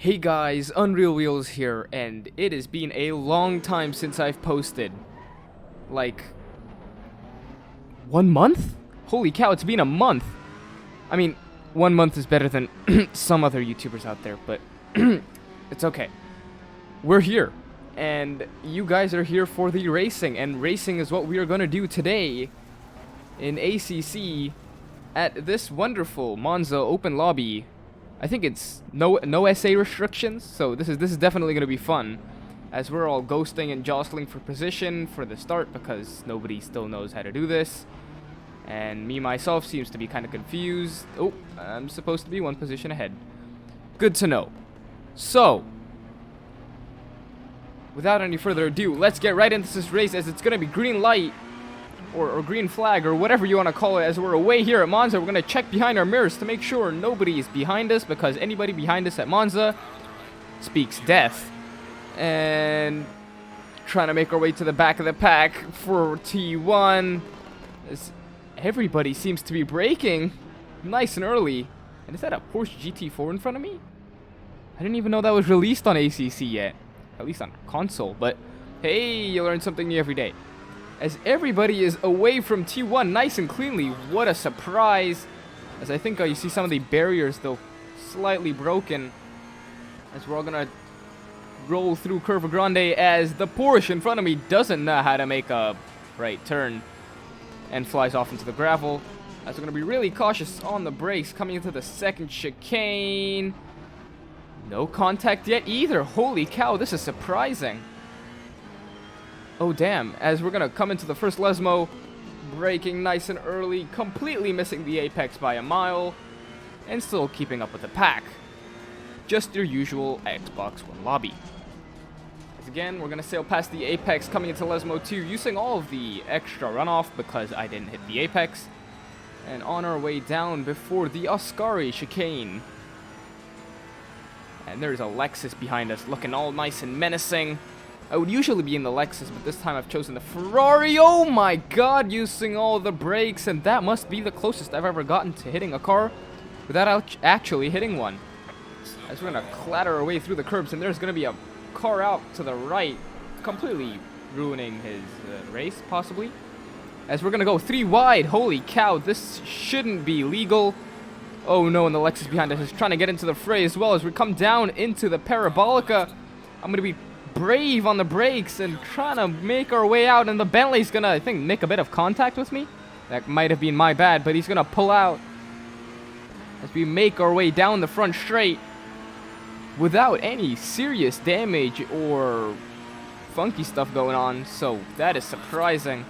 Hey guys, Unreal Wheels here, and it has been a long time since I've posted. Like, 1 month? Holy cow, it's been a month! I mean, 1 month is better than some other YouTubers out there, but it's okay. We're here, and you guys are here for the racing, and racing is what we are going to do today in ACC at this wonderful Monza open lobby. I think it's no SA restrictions, so this is definitely going to be fun, as we're all ghosting and jostling for position for the start because nobody still knows how to do this, and me myself seems to be kind of confused. Oh, I'm supposed to be one position ahead. Good to know. So, without any further ado, let's get right into this race, as it's going to be green light or green flag, or whatever you want to call it, as we're away here at Monza. We're going to check behind our mirrors to make sure nobody is behind us, because anybody behind us at Monza speaks death. And trying to make our way to the back of the pack for T1. As everybody seems to be braking nice and early. And is that a Porsche GT4 in front of me? I didn't even know that was released on ACC yet. At least on console. But hey, you learn something new every day. As everybody is away from T1 nice and cleanly. What a surprise. As I think you see some of the barriers, though, slightly broken. As we're all going to roll through Curva Grande, as the Porsche in front of me doesn't know how to make a right turn and flies off into the gravel. As we're going to be really cautious on the brakes coming into the second chicane. No contact yet either. Holy cow, this is surprising. Oh damn, as we're gonna come into the first Lesmo, braking nice and early, completely missing the apex by a mile, and still keeping up with the pack. Just your usual Xbox One lobby. As again, we're gonna sail past the apex coming into Lesmo 2, using all of the extra runoff because I didn't hit the apex. And on our way down before the Ascari chicane. And there's a Lexus behind us, looking all nice and menacing. I would usually be in the Lexus, but this time I've chosen the Ferrari. Oh my god, using all the brakes, and that must be the closest I've ever gotten to hitting a car without actually hitting one. As we're going to clatter our way through the curbs, and there's going to be a car out to the right, completely ruining his race, possibly. As we're going to go 3 wide. Holy cow, this shouldn't be legal. Oh no, and the Lexus behind us is trying to get into the fray as well. As we come down into the Parabolica, I'm going to be brave on the brakes and trying to make our way out, and the Bentley's gonna, I think, make a bit of contact with me. That might have been my bad, but he's gonna pull out as we make our way down the front straight without any serious damage or funky stuff going on, so that is surprising.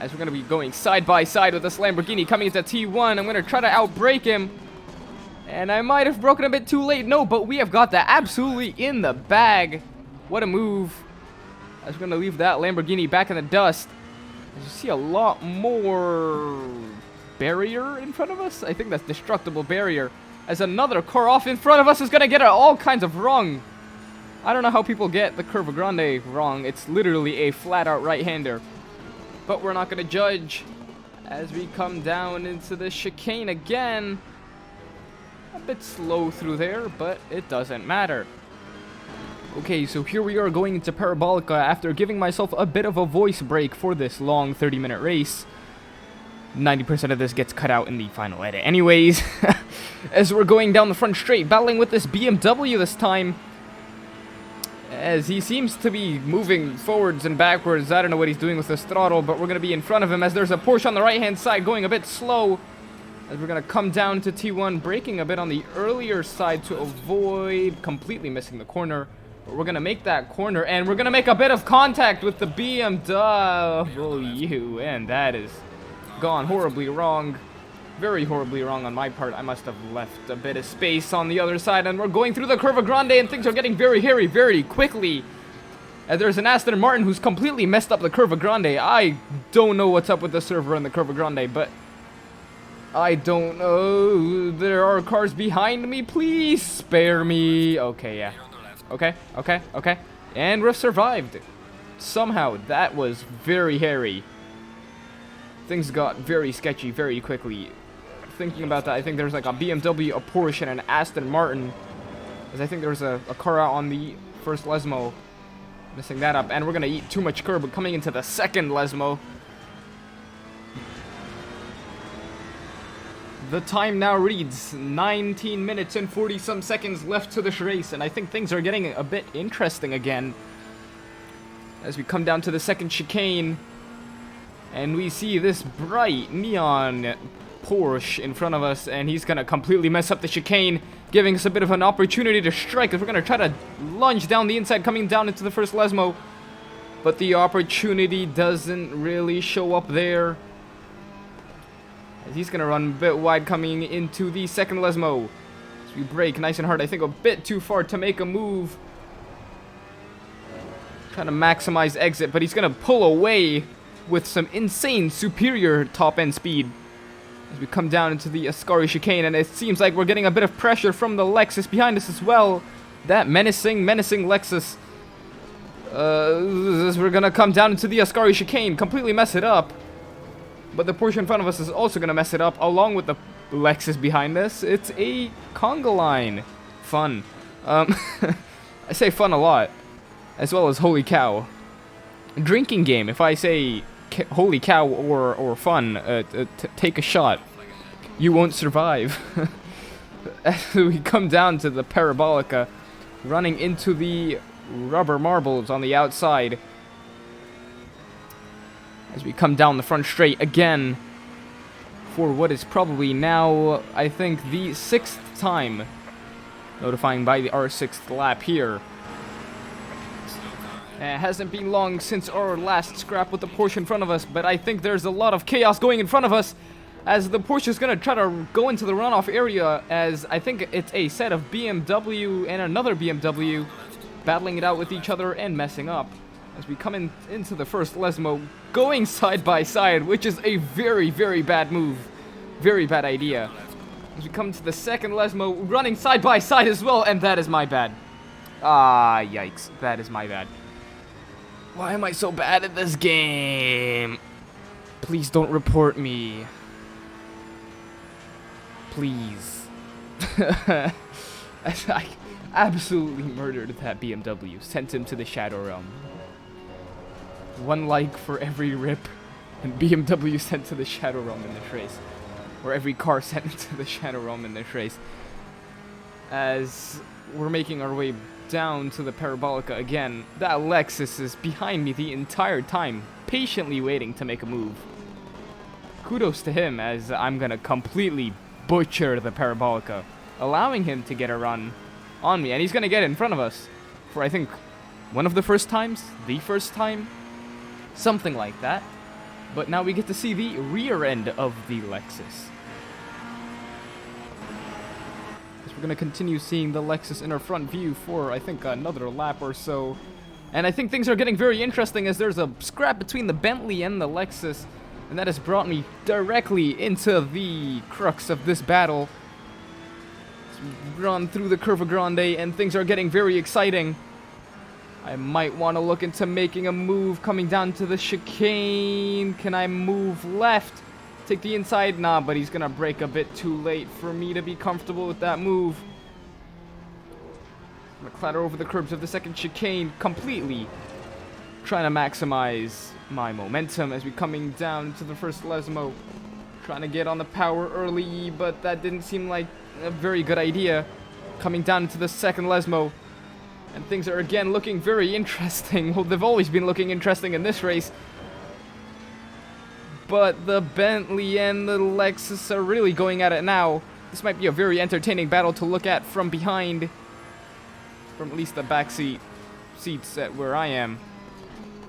As we're gonna be going side by side with this Lamborghini coming into T1, I'm gonna try to outbrake him, and I might have broken a bit too late. No, but we have got that absolutely in the bag. What a move. I was going to leave that Lamborghini back in the dust. As you see a lot more barrier in front of us. I think that's destructible barrier. As another car off in front of us is going to get it all kinds of wrong. I don't know how people get the Curva Grande wrong. It's literally a flat-out right-hander. But we're not going to judge. As we come down into the chicane again. A bit slow through there, but it doesn't matter. Okay, so here we are going into Parabolica after giving myself a bit of a voice break for this long 30-minute race. 90% of this gets cut out in the final edit anyways. As we're going down the front straight, battling with this BMW this time. As he seems to be moving forwards and backwards. I don't know what he's doing with this throttle, but we're going to be in front of him as there's a Porsche on the right-hand side going a bit slow. As we're going to come down to T1, braking a bit on the earlier side to avoid completely missing the corner. We're going to make that corner, and we're going to make a bit of contact with the BMW, and that is gone horribly wrong. Very horribly wrong on my part. I must have left a bit of space on the other side, and we're going through the Curva Grande, and things are getting very hairy very quickly. And there's an Aston Martin who's completely messed up the Curva Grande. I don't know what's up with the server in the Curva Grande, but I don't know. There are cars behind me. Please spare me. Okay, yeah. Okay. And we've survived. Somehow, that was very hairy. Things got very sketchy very quickly. Thinking about that, I think there's like a BMW, a Porsche, and an Aston Martin As I think there's a car out on the first Lesmo. Messing that up. And we're going to eat too much curb coming into the second Lesmo. The time now reads 19 minutes and 40-some seconds left to this race. And I think things are getting a bit interesting again. As we come down to the second chicane. And we see this bright neon Porsche in front of us. And he's going to completely mess up the chicane, giving us a bit of an opportunity to strike. As we're going to try to lunge down the inside, coming down into the first Lesmo. But the opportunity doesn't really show up there. As he's going to run a bit wide coming into the second Lesmo. As we brake nice and hard. I think a bit too far to make a move. Trying to maximize exit, but he's going to pull away with some insane superior top-end speed. As we come down into the Ascari chicane, and it seems like we're getting a bit of pressure from the Lexus behind us as well. That menacing Lexus. As we're going to come down into the Ascari chicane, completely mess it up. But the Porsche in front of us is also going to mess it up, along with the Lexus behind us. It's a conga line. Fun. I say fun a lot. As well as holy cow. Drinking game. If I say holy cow or fun, take a shot. You won't survive. As we come down to the Parabolica, running into the rubber marbles on the outside. As we come down the front straight again for what is probably now, I think, the 6th time notifying by our 6th lap here. It hasn't been long since our last scrap with the Porsche in front of us, but I think there's a lot of chaos going in front of us as the Porsche is going to try to go into the runoff area, as I think it's a set of BMW and another BMW battling it out with each other and messing up. As we come into the first Lesmo, going side by side, which is a very, very bad move. Very bad idea. As we come to the second Lesmo, running side by side as well, and that is my bad. Ah, yikes. That is my bad. Why am I so bad at this game? Please don't report me. Please. I absolutely murdered that BMW. Sent him to the Shadow Realm. 1 like for every rip, and BMW sent to the Shadow Realm in this race. Or every car sent into the Shadow Realm in this race. As we're making our way down to the Parabolica again, that Lexus is behind me the entire time, patiently waiting to make a move. Kudos to him, as I'm gonna completely butcher the Parabolica, allowing him to get a run on me, and he's gonna get in front of us for, I think, one of the first times, the first time, something like that. But now we get to see the rear end of the Lexus. We're going to continue seeing the Lexus in our front view for, I think, another lap or so. And I think things are getting very interesting as there's a scrap between the Bentley and the Lexus. And that has brought me directly into the crux of this battle. Let's run through the Curva Grande and things are getting very exciting. I might want to look into making a move coming down to the chicane. Can I move left? Take the inside? Nah, but he's gonna brake a bit too late for me to be comfortable with that move. I'm gonna clatter over the curbs of the second chicane completely. Trying to maximize my momentum as we're coming down to the first Lesmo. Trying to get on the power early, but that didn't seem like a very good idea. Coming down to the second Lesmo. And things are again looking very interesting. Well, they've always been looking interesting in this race. But the Bentley and the Lexus are really going at it now. This might be a very entertaining battle to look at from behind. From at least the back seats at where I am.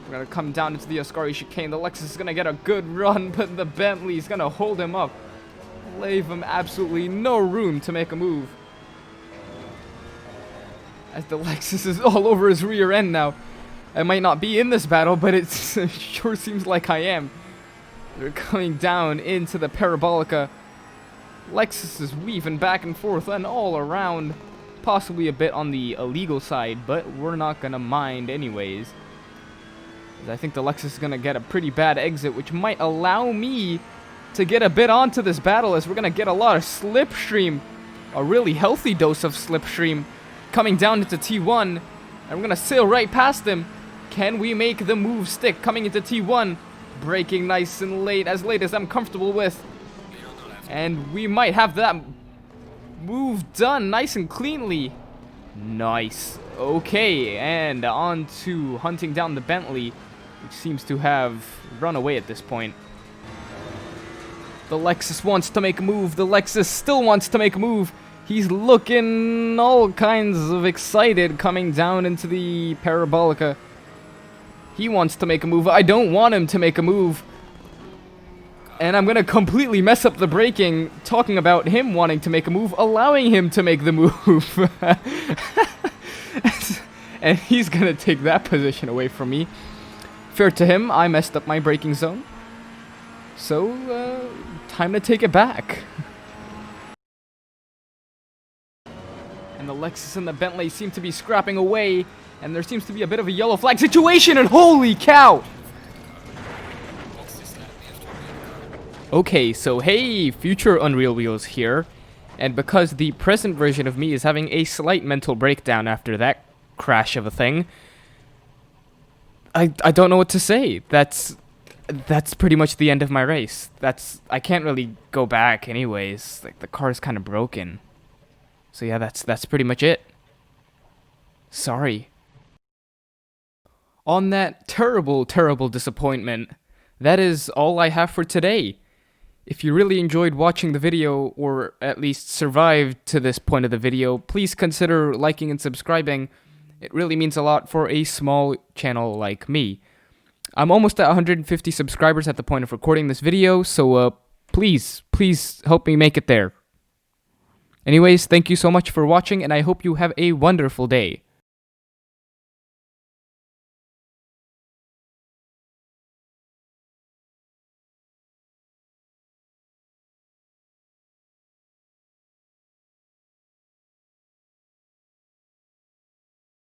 We're going to come down into the Ascari chicane. The Lexus is going to get a good run, but the Bentley is going to hold him up. Leave him absolutely no room to make a move. As the Lexus is all over his rear end now. I might not be in this battle, but it sure seems like I am. They're coming down into the Parabolica. Lexus is weaving back and forth and all around. Possibly a bit on the illegal side, but we're not going to mind anyways. I think the Lexus is going to get a pretty bad exit, which might allow me to get a bit onto this battle, as we're going to get a lot of slipstream. A really healthy dose of slipstream. coming down into T1, and we're gonna sail right past him. Can we make the move stick coming into T1? Braking nice and late as I'm comfortable with. And we might have that move done nice and cleanly. Nice. Okay, and on to hunting down the Bentley, which seems to have run away at this point. The Lexus wants to make a move. The Lexus still wants to make a move. He's looking all kinds of excited coming down into the Parabolica. He wants to make a move. I don't want him to make a move. And I'm going to completely mess up the braking, talking about him wanting to make a move, allowing him to make the move. And he's going to take that position away from me. Fair to him, I messed up my braking zone. So, time to take it back. And the Lexus and the Bentley seem to be scrapping away. And there seems to be a bit of a yellow flag situation. And holy cow! Okay, so hey, future Unreal Wheels here. And because the present version of me is having a slight mental breakdown after that crash of a thing, I don't know what to say. That's pretty much the end of my race. I can't really go back anyways. Like, the car's kind of broken. So yeah, that's pretty much it. Sorry. On that terrible, terrible disappointment, that is all I have for today. If you really enjoyed watching the video, or at least survived to this point of the video, please consider liking and subscribing. It really means a lot for a small channel like me. I'm almost at 150 subscribers at the point of recording this video, so please help me make it there. Anyways, thank you so much for watching, and I hope you have a wonderful day.